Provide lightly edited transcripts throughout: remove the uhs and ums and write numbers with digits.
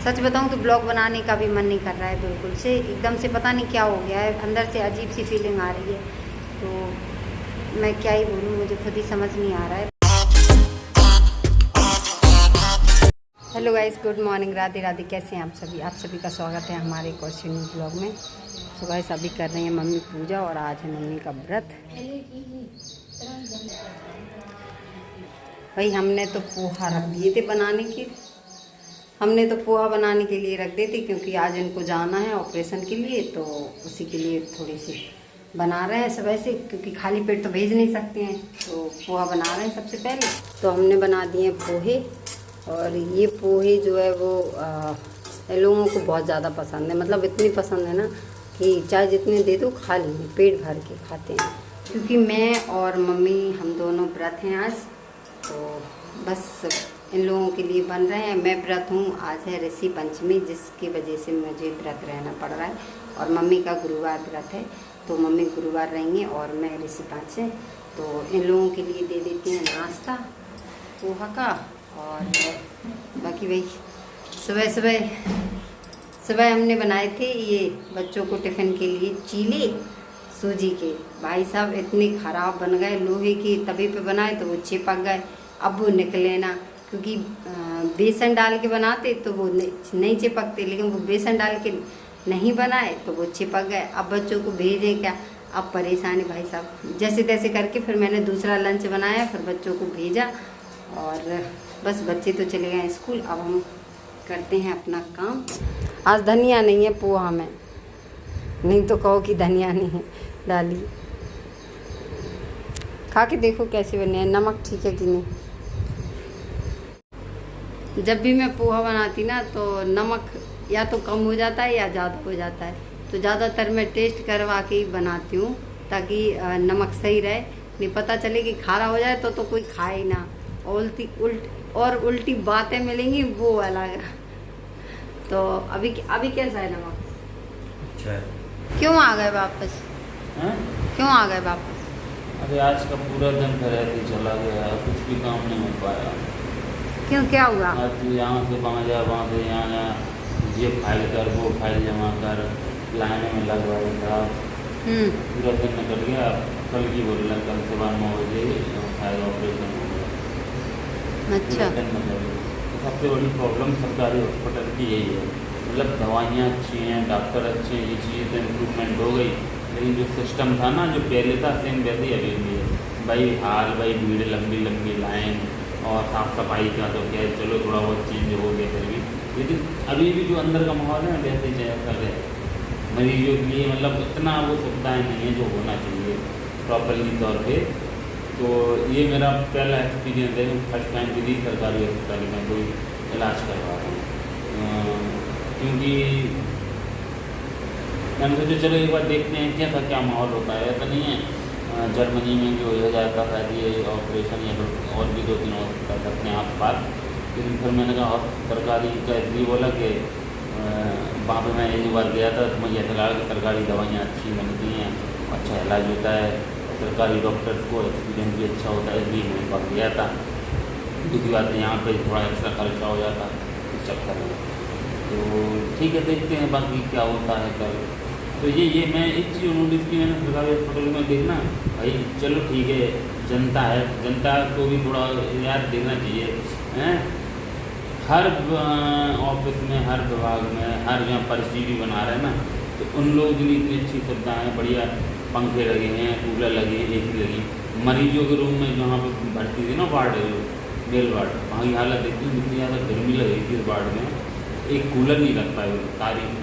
सच बताऊं तो ब्लॉग बनाने का भी मन नहीं कर रहा है बिल्कुल से, एकदम से पता नहीं क्या हो गया है, अंदर से अजीब सी फीलिंग आ रही है। तो मैं क्या ही बोलूं, मुझे खुद ही समझ नहीं आ रहा है। Hello guys, good morning, Radhe Radhe. कैसे हैं आप सभी? आप सभी का स्वागत है हमारे एक और न्यू ब्लॉग में। सुबह सभी कर रहे हैं मम्मी पूजा और आज है मम्मी का व्रत। भाई हमने तो पोहा रख दिए थे बनाने के, हमने तो पोहा बनाने के लिए रख देते क्योंकि आज इनको जाना है ऑपरेशन के लिए, तो उसी के लिए थोड़ी सी बना रहे हैं सुबह से, क्योंकि खाली पेट तो भेज नहीं सकते हैं, तो पोहा बना रहे हैं सबसे पहले। तो हमने बना दिए पोहे, और ये पोहे जो है वो लोगों को बहुत ज़्यादा पसंद है, मतलब इतनी पसंद है ना कि चाहे जितने दे दो खा लेंगे, पेट भर के खाते हैं। क्योंकि मैं और मम्मी हम दोनों व्रत हैं आज, तो बस इन लोगों के लिए बन रहे हैं। मैं व्रत हूँ, आज है ऋषि पंचमी, जिसकी वजह से मुझे व्रत रहना पड़ रहा है, और मम्मी का गुरुवार व्रत है, तो मम्मी गुरुवार रहेंगे और मैं ऋषि पंच है। तो इन लोगों के लिए दे देते हैं नाश्ता पोहा का, और बाकी वही सुबह हमने बनाए थे ये बच्चों को टिफ़िन के लिए चीले सूजी के। भाई साहब इतने ख़राब बन गए, लोहे की तवे पे बनाए तो वो चिपक गए, अब वो निकले ना, क्योंकि बेसन डाल के बनाते तो वो नहीं चिपकते, लेकिन वो बेसन डाल के नहीं बनाए तो वो चिपक गए। अब बच्चों को भेजें क्या, अब परेशान है भाई साहब। जैसे तैसे करके फिर मैंने दूसरा लंच बनाया, फिर बच्चों को भेजा, और बस बच्चे तो चले गए स्कूल। अब हम करते हैं अपना काम। आज धनिया नहीं है पोहा में, नहीं तो कहो कि धनिया नहीं है डाली। खा के देखो कैसे बने हैं, नमक ठीक है कि नहीं। जब भी मैं पोहा बनाती ना तो नमक या तो कम हो जाता है या ज़्यादा हो जाता है, तो ज़्यादातर मैं टेस्ट करवा के ही बनाती हूँ, ताकि नमक सही रहे, नहीं पता चले कि खारा हो जाए तो कोई खाए ही ना, उल्टी बातें मिलेंगी वो अलग। तो अभी कैसा है नमक? अच्छा है। क्यों आ गए वापस? क्यों आ गए वापस? अरे आज का पूरा दिन घर ऐसे चला गया, कुछ भी काम नहीं हो पाया। क्यों, क्या हुआ? आज यहाँ से वहाँ जा, वहाँ से यहाँ जा, ये फाइल कर, वो फाइल जमा कर, लाइन में लगवाई था, पूरा दिन निकल गया। कल की बोल रहे, कल सुबह 9 बजे शायद ऑपरेशन हो गया। अच्छा। सबसे बड़ी प्रॉब्लम सरकारी हॉस्पिटल की यही है, मतलब दवाइयाँ अच्छी हैं, डॉक्टर अच्छे हैं, ये चीज़ें तो इम्प्रूवमेंट हो गई, लेकिन जो सिस्टम था ना जो पहले था सेम वैसे ही अभी भी है। भाई भीड़, लंबी लाइन, और साफ़ सफाई का तो क्या है, चलो थोड़ा बहुत चेंज हो गया फिर भी, लेकिन अभी भी जो अंदर का माहौल है वैसे ही कर रहे मरीजों के लिए, मतलब इतना वो सुविधाएँ नहीं है जो होना चाहिए प्रॉपरली तौर पे। तो ये मेरा पहला एक्सपीरियंस है, फर्स्ट टाइम किसी सरकारी अस्पताल में कोई इलाज करवा रहा हूँ, क्योंकि मैंने सोचा चलो एक बार देखते हैं कैसा क्या माहौल होता है। ऐसा नहीं है जर्मनी में जो हो जाता है ये ऑपरेशन, या फिर और भी 2-3 हॉस्पिटल अपने आस पास, लेकिन फिर मैंने कहा सरकारी का इसलिए बोला कि वहाँ पर मैं एक बार गया था तो मुझे ऐसा लगा कि सरकारी दवाइयाँ अच्छी बनती हैं, अच्छा इलाज होता है, सरकारी डॉक्टर्स को एक्सपीरियंस भी अच्छा होता है, इसलिए मेरे पास गया था। दूसरी बात है यहाँ पे थोड़ा एक्स्ट्रा खर्चा हो जाता इस चक्कर में, तो ठीक है देखते हैं बाकी क्या होता है कल। तो ये मैं एक चीज़ नोटिस की मैंने सरकारी हॉस्पिटल में देखना, भाई चलो ठीक है जनता है, जनता को भी थोड़ा याद देना चाहिए हैं। हर ऑफिस में, हर विभाग में, हर यहाँ पर्ची भी बना रहे हैं ना, तो उन लोगों के लिए इतनी अच्छी सुविधाएँ, बढ़िया पंखे लगे हैं, कूलर लगे, AC लगी। मरीजों के रूम में जहाँ पे भर्ती थी ना वार्ड, बेल वार्ड, वहाँ की हालत देखती हूँ, इतनी ज़्यादा गर्मी लग रही थी इस वार्ड में, एक कूलर नहीं लग पाए तारीख।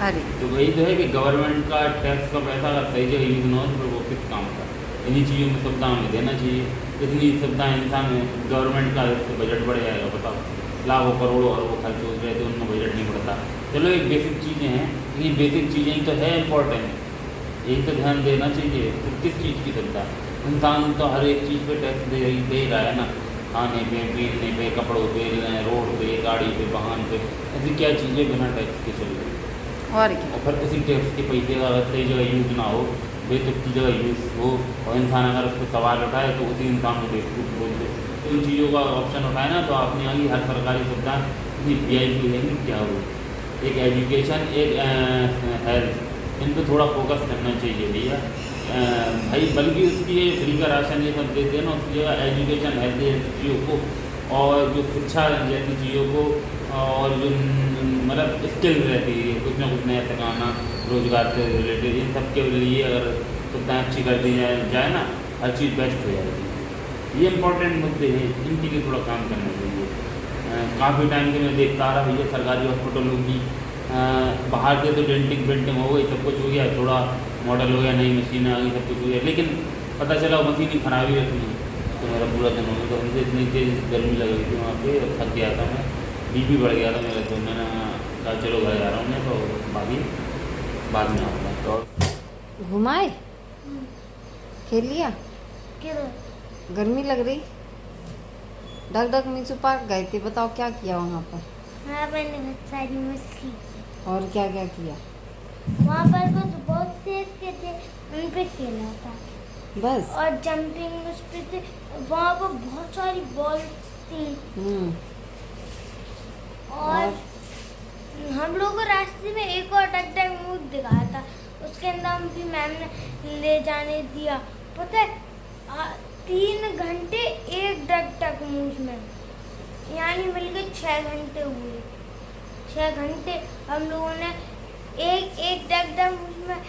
अरे तो वही तो है कि गवर्नमेंट का टैक्स का पैसा अगर सही जगह यूज़ ना हो तो वो किस काम का। इन्हीं चीज़ों में सुविधा हमें देना चाहिए, इतनी सुविधा इंसान गवर्नमेंट का इससे बजट बढ़ जाएगा, बताओ लाखों करोड़ों और वो खर्च हो रहे थे, उनमें बजट नहीं बढ़ता। चलो एक बेसिक चीज़ें हैं, लेकिन बेसिक चीज़ें तो है इम्पोर्टेंट, यही तो ध्यान देना चाहिए। तो किस चीज़ की सुविधा, इंसान तो हर एक चीज़ पे टैक्स दे रहा है ना, खाने पे, पीने पे, कपड़ों पे, रोड पे, गाड़ी पे, वाहन पे, ऐसी क्या चीज़ें बिना टैक्स के चल रही। और क्या। और फिर उसी टैक्स के पैसे का अगर सही जगह यूज ना हो बेतुकी जगह यूज़ हो और इंसान अगर उस पर सवाल उठाए तो उसी इंसान को बेवकूफ़ बोल दे। तो इन चीज़ों का ऑप्शन उठाए ना, तो अपने यहाँ की हर सरकारी सुविधा इतनी VIP है कि क्या हो। एक एजुकेशन, एक हेल्थ, इन पर थोड़ा फोकस करना चाहिए भैया भाई। बल्कि उसकी ये फ्री का राशन ये सब देते हैं ना, उसकी जगह एजुकेशन, हेल्थ जैसी चीज़ों को और जो शिक्षा जैसी चीज़ों को और जो मतलब स्किल रहती है कुछ ना कुछ नया सिखाना, रोजगार से रिलेटेड, इन सब के लिए अगर सुविधाएँ अच्छी कर दी जाए ना, हर चीज़ बेस्ट हो जाएगी। ये इंपॉर्टेंट मुद्दे हैं, इन चीज़ थोड़ा काम करना चाहिए। काफ़ी टाइम से मैं देखता आ रहा भैया सरकारी हॉस्पिटलों की बाहर से तो डेंटिंग पेंटिंग हो गई, सब कुछ हो गया, थोड़ा मॉडल हो गया, नई मशीनें आ गई, सब कुछ हो गया, लेकिन पता चला वो मशीन ही खराब ही रखनी है। तो मेरा पूरा दिन हो गया, तो हमसे इतनी तेज़ गर्मी लग रही थी वहाँ पे, और थक गया था मैं, BP बढ़ गया था मेरा, तो मैंने कहा चलो घर जा रहा हूँ मैं, तो बाकी बाद में आऊँगा। तो घुमाए, खेल लिया, गर्मी लग रही, डग डग मीचू पार्क गए थे, बताओ क्या किया वहाँ पर? हाँ, मैंने बहुत सारी मछली, और क्या क्या किया? वहाँ पर बस बहुत से थे उन पे खेला था बस? और जंपिंग उस पे थे, वहाँ पर बहुत सारी बॉल्स थी। और हम लोगों को रास्ते में एक और डग डग मूव दिखाया था, उसके अंदर भी मैम ने ले जाने दिया। पता है 3 घंटे एक डग डग मूव में, यानी मिलकर 6 घंटे हुए। 6 घंटे हम लोगों ने एक डग डग मूव में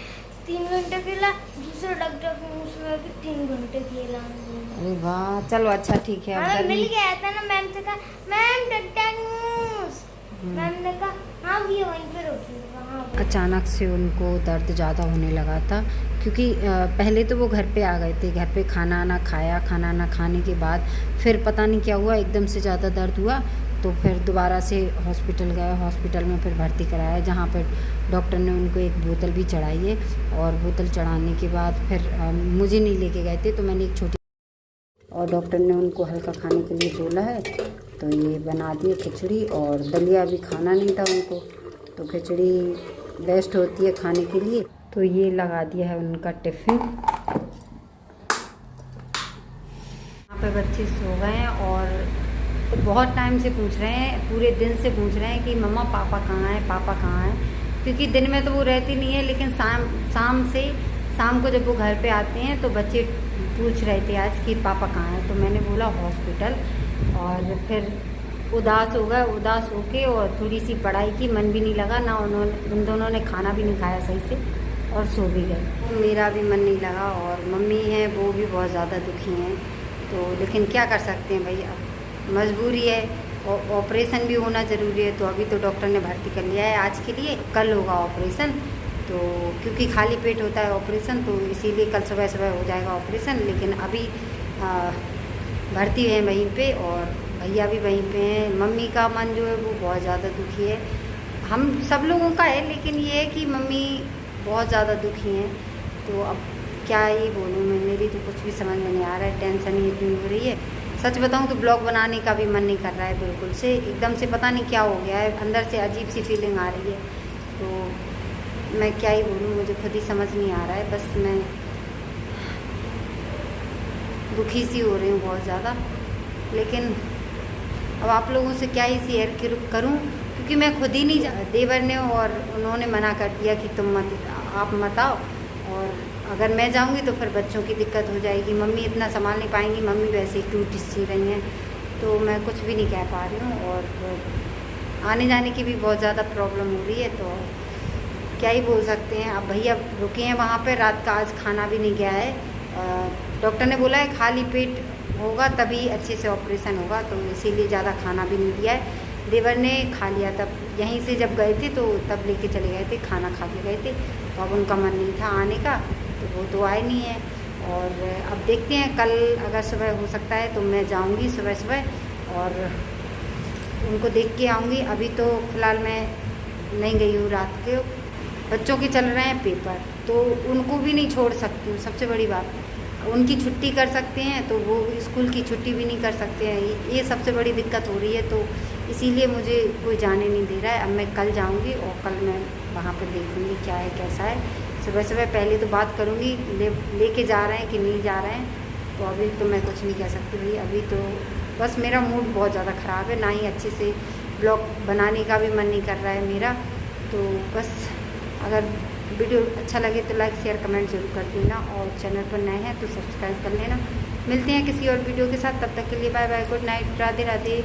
3 घंटे खेला, दूसरे डग डग मूव में भी 3 घंटे खेला। अरे वाह, चलो अच्छा ठीक है। हाँ, मिल गया था ना, मैम से कहा मैम डग डग मूव, मैम ने कहा हाँ भैया वहीं पे रोकिएगा। हाँ, अचानक से उनको दर्द ज़्यादा होने लगा था, क्योंकि पहले तो वो घर पे आ गए थे, घर पे खाना ना खाया, खाना ना खाने के बाद फिर पता नहीं क्या हुआ, एकदम से ज़्यादा दर्द हुआ, तो फिर दोबारा से हॉस्पिटल गए, हॉस्पिटल में फिर भर्ती कराया, जहाँ पर डॉक्टर ने उनको एक बोतल भी चढ़ाई है, और बोतल चढ़ाने के बाद फिर मुझे नहीं लेके गए थे, तो मैंने एक छोटी, और डॉक्टर ने उनको हल्का खाने के लिए बोला है, तो ये बना दिए खिचड़ी, और दलिया भी खाना नहीं था उनको, तो खिचड़ी बेस्ट होती है खाने के लिए, तो ये लगा दिया है उनका टिफ़िन। यहाँ पे बच्चे सो गए हैं और बहुत टाइम से पूछ रहे हैं, पूरे दिन से पूछ रहे हैं कि मम्मा पापा कहाँ हैं, पापा कहाँ हैं, क्योंकि दिन में तो वो रहती नहीं है, लेकिन शाम को जब वो घर पे आते हैं तो बच्चे पूछ रहे थे आज कि पापा कहाँ हैं, तो मैंने बोला हॉस्पिटल, और फिर उदास हो गए, उदास होके और थोड़ी सी पढ़ाई की, मन भी नहीं लगा ना, उन दोनों ने खाना भी नहीं खाया सही से और सो भी गए। मेरा भी मन नहीं लगा, और मम्मी हैं वो भी बहुत ज़्यादा दुखी हैं, तो लेकिन क्या कर सकते हैं भाई, अब मजबूरी है, और ऑपरेशन भी होना ज़रूरी है, तो अभी तो डॉक्टर ने भर्ती कर लिया है आज के लिए, कल होगा ऑपरेशन, तो क्योंकि खाली पेट होता है ऑपरेशन, तो इसीलिए कल सुबह हो जाएगा ऑपरेशन, लेकिन अभी भर्ती है वहीं पे, और भैया भी वहीं पे हैं। मम्मी का मन जो है वो बहुत ज़्यादा दुखी है, हम सब लोगों का है, लेकिन ये है कि मम्मी बहुत ज़्यादा दुखी हैं, तो अब क्या ही बोलूँ मैं, मेरी तो कुछ भी समझ में नहीं आ रहा है, टेंशन ही इतनी हो रही है। सच बताऊँ तो ब्लॉग बनाने का भी मन नहीं कर रहा है, बिल्कुल से एकदम से पता नहीं क्या हो गया है, अंदर से अजीब सी फीलिंग आ रही है, तो मैं क्या ही बोलूँ, मुझे खुद ही समझ नहीं आ रहा है, बस मैं दुखी सी हो रही हूँ बहुत ज़्यादा। लेकिन अब आप लोगों से क्या ही शेयर करूँ, क्योंकि मैं खुद ही नहीं, देवर ने और उन्होंने मना कर दिया कि आप मत आओ, और अगर मैं जाऊँगी तो फिर बच्चों की दिक्कत हो जाएगी, मम्मी इतना संभाल नहीं पाएंगी, मम्मी वैसे ही टूट सी रही हैं, तो मैं कुछ भी नहीं कह पा रही हूँ, और आने जाने की भी बहुत ज़्यादा प्रॉब्लम हो रही है, तो क्या ही बोल सकते हैं। अब भैया रुके हैं वहाँ पे, रात का आज खाना भी नहीं गया है, डॉक्टर ने बोला है खाली पेट होगा तभी अच्छे से ऑपरेशन होगा, तो इसीलिए ज़्यादा खाना भी नहीं दिया है। देवर ने खा लिया, तब यहीं से जब गए थे तो तब लेके चले गए थे, खाना खा के गए थे, तो अब उनका मन नहीं था आने का, तो वो तो आए नहीं है, और अब देखते हैं कल अगर सुबह हो सकता है तो मैं जाऊंगी सुबह और उनको देख के आऊँगी। अभी तो फ़िलहाल मैं नहीं गई हूँ, रात के बच्चों के चल रहे हैं पेपर, तो उनको भी नहीं छोड़ सकती हूँ, सबसे बड़ी बात। उनकी छुट्टी कर सकते हैं तो वो स्कूल की छुट्टी भी नहीं कर सकते हैं, ये सबसे बड़ी दिक्कत हो रही है, तो इसीलिए मुझे कोई जाने नहीं दे रहा है। अब मैं कल जाऊंगी और कल मैं वहाँ पर देखूंगी क्या है कैसा है, सुबह सुबह पहले तो बात करूँगी लेके जा रहे हैं कि नहीं जा रहे हैं, तो अभी तो मैं कुछ नहीं कह सकती भाई। अभी तो बस मेरा मूड बहुत ज़्यादा ख़राब है, ना ही अच्छे से ब्लॉग बनाने का भी मन नहीं कर रहा है मेरा। तो बस अगर वीडियो अच्छा लगे तो लाइक शेयर कमेंट जरूर कर देना, और चैनल पर नए हैं तो सब्सक्राइब कर लेना। मिलते हैं किसी और वीडियो के साथ, तब तक के लिए bye bye, good night, Radhe Radhe.